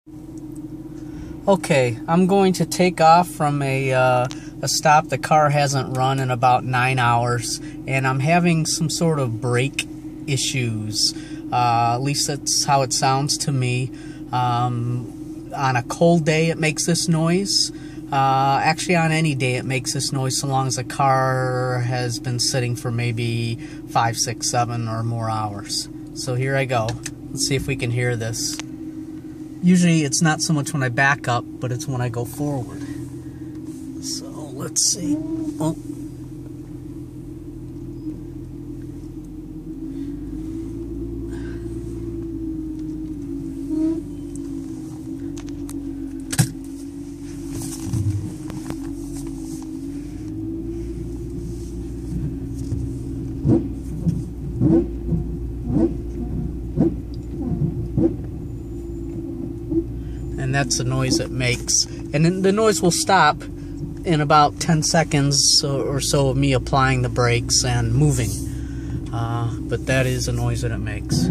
Okay, I'm going to take off from a stop the car hasn't run in about 9 hours, and I'm having some sort of brake issues. At least that's how it sounds to me. On a cold day it makes this noise. Actually on any day it makes this noise, so long as the car has been sitting for maybe 5, 6, 7 or more hours. So here I go. Let's see if we can hear this. Usually it's not so much when I back up, but it's when I go forward. So let's see. Oh. And that's the noise it makes. And then the noise will stop in about 10 seconds or so of me applying the brakes and moving. But that is the noise that it makes.